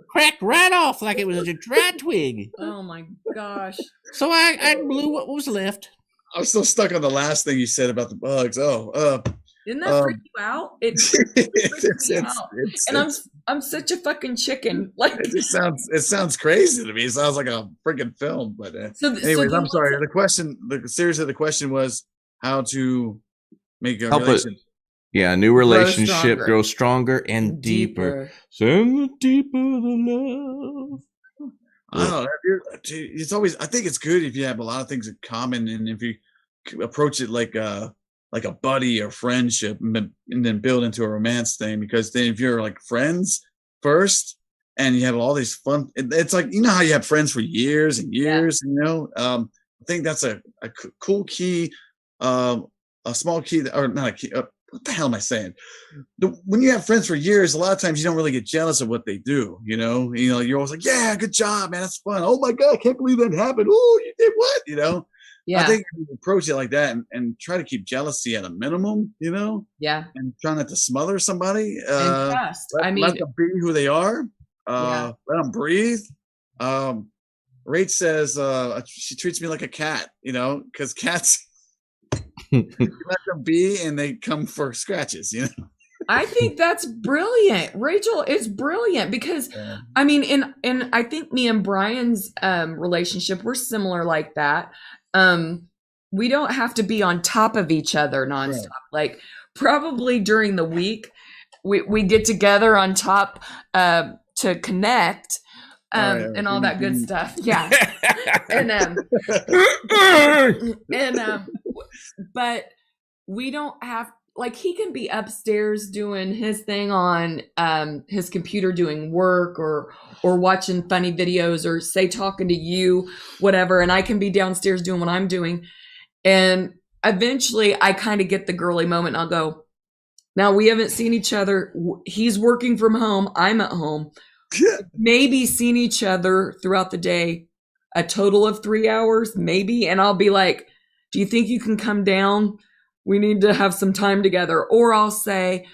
cracked right off like it was a dry twig. Oh my gosh. So I blew what was left. I'm still stuck on the last thing you said about the bugs. Didn't that freak you out? It freaked me out. And I'm such a fucking chicken. Like it sounds crazy to me. It sounds like a freaking film. But anyways, I'm sorry. The series of the question was how to make a relationship. Yeah, a new relationship grow stronger and deeper. Send the deeper the love. I don't know. It's always. I think it's good if you have a lot of things in common, and if you approach it like a buddy or friendship, and then build into a romance thing. Because then if you're like friends first, and you have all these fun, it's like, you know how you have friends for years and years. Yeah. I think that's a cool key, a small key, or not a key. What the hell am I saying? When you have friends for years, a lot of times you don't really get jealous of what they do. You're always like, yeah, good job, man. That's fun. Oh my God, I can't believe that happened. Oh, you did what? Yeah. I think if you approach it like that and try to keep jealousy at a minimum, Yeah. And try not to smother somebody. And trust. Let them be who they are. Let them breathe. Rach says she treats me like a cat, because cats, you let them be and they come for scratches, I think that's brilliant, Rachel. It's brilliant because in I think me and Brian's relationship, we're similar like that. We don't have to be on top of each other nonstop. Right. Like probably during the week, we get together on top to connect. And all that good stuff. Yeah. But we don't have, like, he can be upstairs doing his thing on his computer doing work or watching funny videos or say talking to you, whatever. And I can be downstairs doing what I'm doing. And eventually I kind of get the girly moment. And I'll go, now we haven't seen each other. He's working from home. I'm at home. Maybe seen each other throughout the day a total of 3 hours, maybe. And I'll be like, do you think you can come down? We need to have some time together. Or I'll say,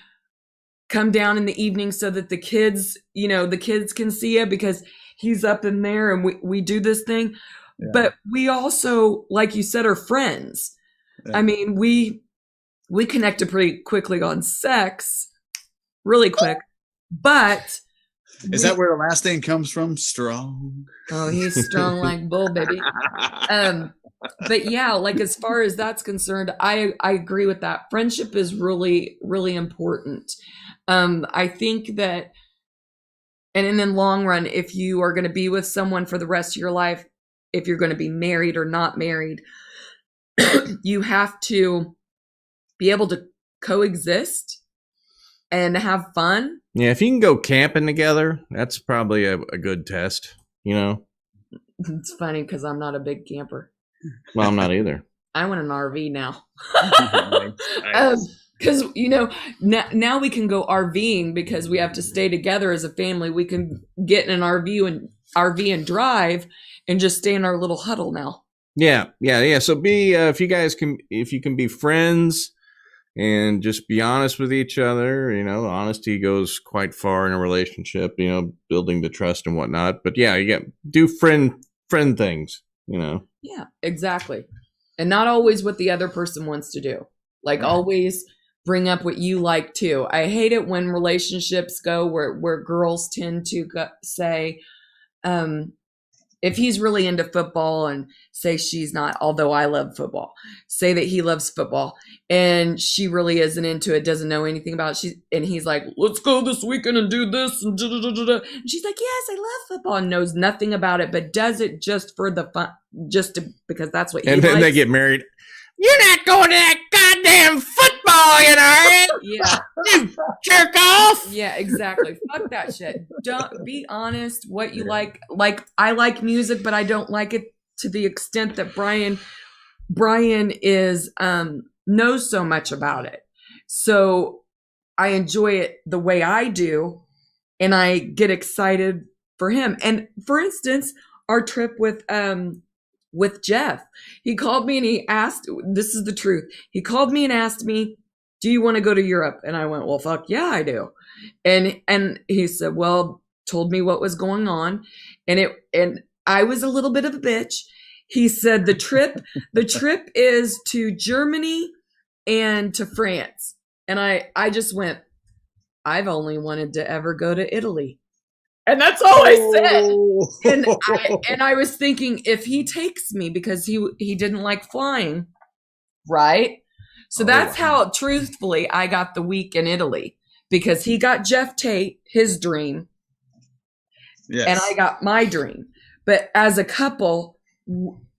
come down in the evening so that the kids can see you because he's up in there and we do this thing. Yeah. But we also, like you said, are friends. Yeah. I mean, we connected pretty quickly on sex, really quick, but... Is that where the last name comes from? Strong. Oh, he's strong like bull, baby. But yeah, like as far as that's concerned, I agree with that. Friendship is really, really important. I think that, and in the long run, if you are going to be with someone for the rest of your life, if you're going to be married or not married, you have to be able to coexist and have fun. Yeah, if you can go camping together, that's probably a good test, It's funny because I'm not a big camper. Well, I'm not either. I want an RV now. Because, now we can go RVing because we have to stay together as a family. We can get in an RV and drive and just stay in our little huddle now. Yeah. So if you can be friends and just be honest with each other, honesty goes quite far in a relationship, building the trust and whatnot. But yeah, do friend things, Yeah, exactly. And not always what the other person wants to do. Like always bring up what you like too. I hate it when relationships go where girls tend to say, if he's really into football and say she's not, although I love football, say that he loves football and she really isn't into it, doesn't know anything about it. And he's like, let's go this weekend and do this. And she's like, yes, I love football, and knows nothing about it, but does it just for the fun, because that's what he likes. And then they get married. You're not going to that goddamn football Italian, are you? Yeah. You jerk off. Yeah, exactly. Fuck that shit. Don't be honest. What you like. Like, I like music, but I don't like it to the extent that Brian is knows so much about it. So I enjoy it the way I do, and I get excited for him. And for instance, our trip with Jeff, he called me and he asked, this is the truth. He called me and asked me, do you want to go to Europe? And I went, well, fuck yeah, I do. And he said, well, told me what was going on. And I was a little bit of a bitch. He said, the trip is to Germany and to France. And I just went, I've only wanted to ever go to Italy. And that's all I said. And I was thinking, if he takes me, because he didn't like flying, right? So that's how, truthfully, I got the week in Italy, because he got Jeff Tate, his dream, and I got my dream. But as a couple,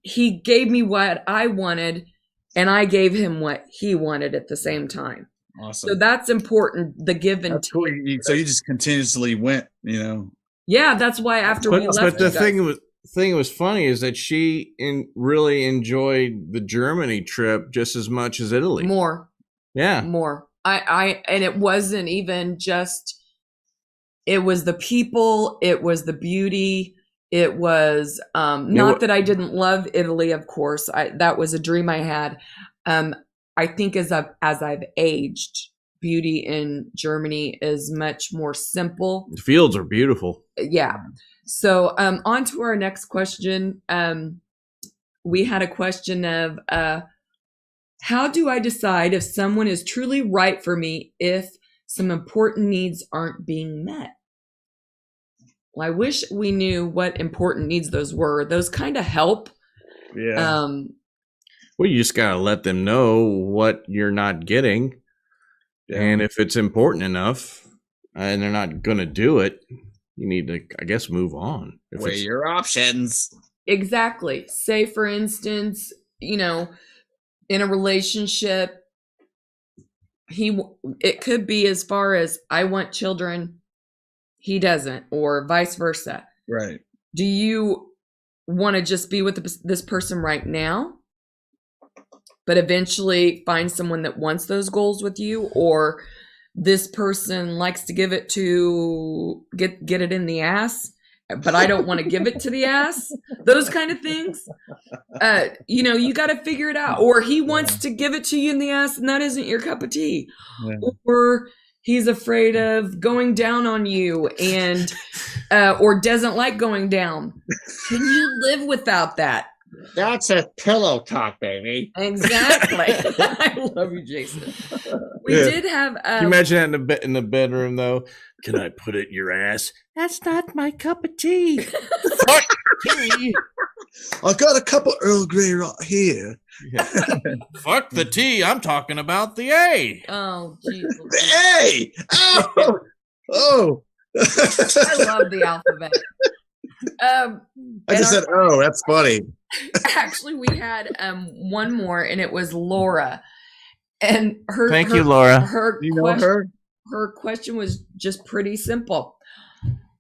he gave me what I wanted, and I gave him what he wanted at the same time. Awesome. So that's important, the give and take. Cool. So you just continuously went, Yeah, that's why after we left. But the thing was funny is that she really enjoyed the Germany trip just as much as Italy. More. Yeah. More. And it wasn't even just, it was the people, it was the beauty. It was not that I didn't love Italy, of course. That was a dream I had. I think as I've aged, beauty in Germany is much more simple. The fields are beautiful. Yeah. So on to our next question. We had a question of how do I decide if someone is truly right for me if some important needs aren't being met? Well, I wish we knew what important needs those were. Those kind of help. Yeah. Well, you just got to let them know what you're not getting. Yeah. And if it's important enough and they're not going to do it, you need to, I guess, move on. Weigh your options. Exactly. Say, for instance, in a relationship, it could be as far as I want children, he doesn't, or vice versa. Right. Do you want to just be with this person right now, but eventually find someone that wants those goals with you, or this person likes to give it to get it in the ass, but I don't want to give it to the ass? Those kind of things. You got to figure it out. Or he wants to give it to you in the ass, and that isn't your cup of tea. Yeah. Or he's afraid of going down on you and or doesn't like going down. Can you live without that? That's a pillow talk, baby. Exactly. I love you, Jason. We did have. Can you imagine that in the bedroom, though? Can I put it in your ass? That's not my cup of tea. Fuck tea. I got a cup of Earl Grey right here. Yeah. Fuck the tea. I'm talking about the A. Oh, Jesus. The A. Oh. I love the alphabet. I just said, oh, that's funny. Actually, we had one more, and it was Laura. And Thank you, Laura. Her question was just pretty simple.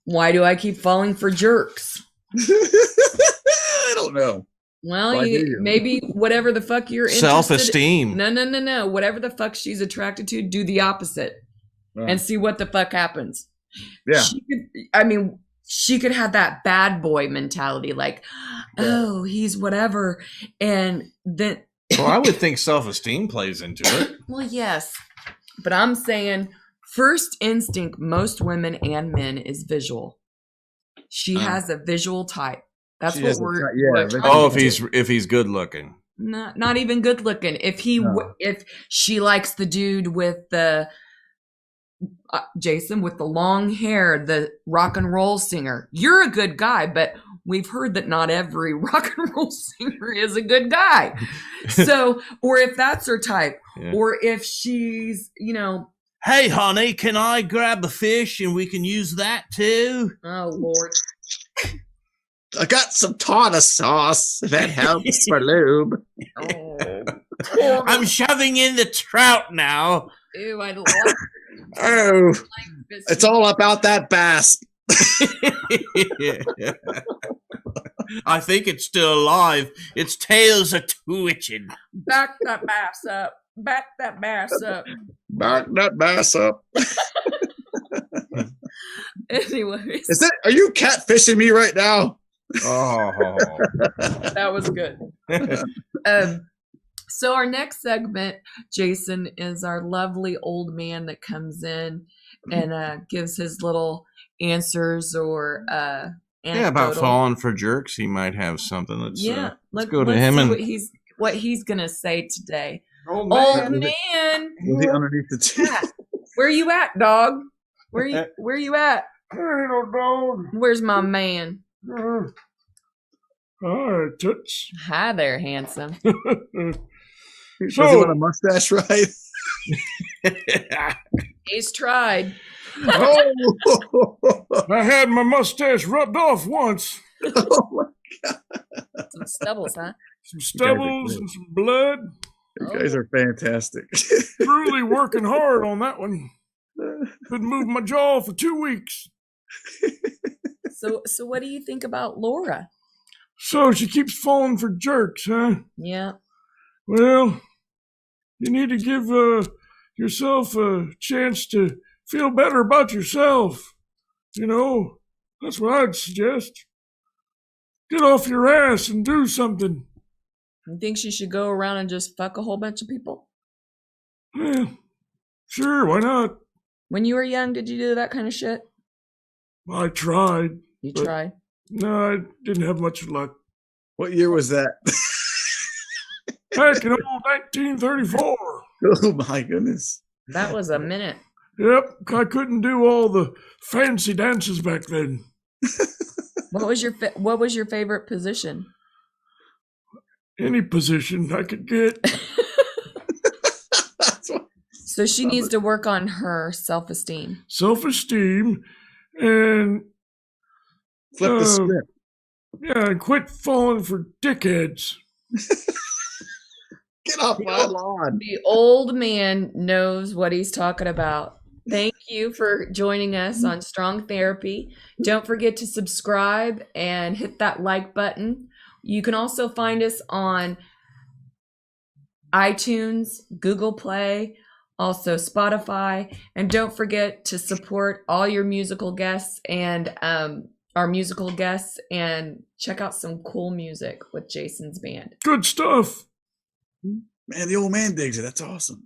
Why do I keep falling for jerks? I don't know. Well, maybe whatever the fuck you're interested self-esteem. No. Whatever the fuck she's attracted to, do the opposite and see what the fuck happens. Yeah. She could have that bad boy mentality, like, oh, he's whatever. And then. Well, I would think self-esteem plays into it. Well, yes. But I'm saying first instinct, most women and men, is visual. She has a visual type. That's what we're trying to do. if he's good looking. Not even good looking. If she likes the dude with the Jason with the long hair, the rock and roll singer, you're a good guy, but we've heard that not every rock and roll singer is a good guy. So, or if that's her type, or if she's, hey, honey, can I grab a fish and we can use that too? Oh, Lord. I got some tartar sauce that helps for lube. Oh, I'm shoving in the trout now. Ew, I love Oh, it's all about that bass. I think it's still alive. Its tails are twitching. Back that bass up. Back that bass up. Back that bass up. Anyways. Are you catfishing me right now? Oh, that was good. So our next segment, Jason, is our lovely old man that comes in and gives his little answers or about falling for jerks. He might have something. Let's go to let's him see and what he's gonna say today. Old man. Was he underneath the tree? Where you at, dog? Where you at? There ain't no dog. Where's my man? Hi, Toots. Hi there, handsome. Does he want a mustache, right? He's tried. Oh, I had my mustache rubbed off once. Oh my God. Some stubbles, huh? Some stubbles and some blood. You guys are fantastic. Truly working hard on that one. Couldn't move my jaw for 2 weeks. So what do you think about Laura? So she keeps falling for jerks, huh? Yeah. Well, you need to give yourself a chance to feel better about yourself. You know, that's what I'd suggest. Get off your ass and do something. You think she should go around and just fuck a whole bunch of people? Yeah, sure, why not? When you were young, did you do that kind of shit? I tried. You tried? No, I didn't have much luck. What year was that? Back in old 1934. Oh my goodness. That was a minute. Yep, I couldn't do all the fancy dances back then. What was your favorite position? Any position I could get. So she needs to work on her self-esteem. Self-esteem and flip the script. Yeah, and quit falling for dickheads. Get off my lawn. The old man knows what he's talking about. Thank you for joining us on Strong Therapy. Don't forget to subscribe and hit that like button. You can also find us on iTunes, Google Play, also Spotify. And don't forget to support all your musical guests and our musical guests and check out some cool music with Jason's band. Good stuff. Man, the old man digs it. That's awesome.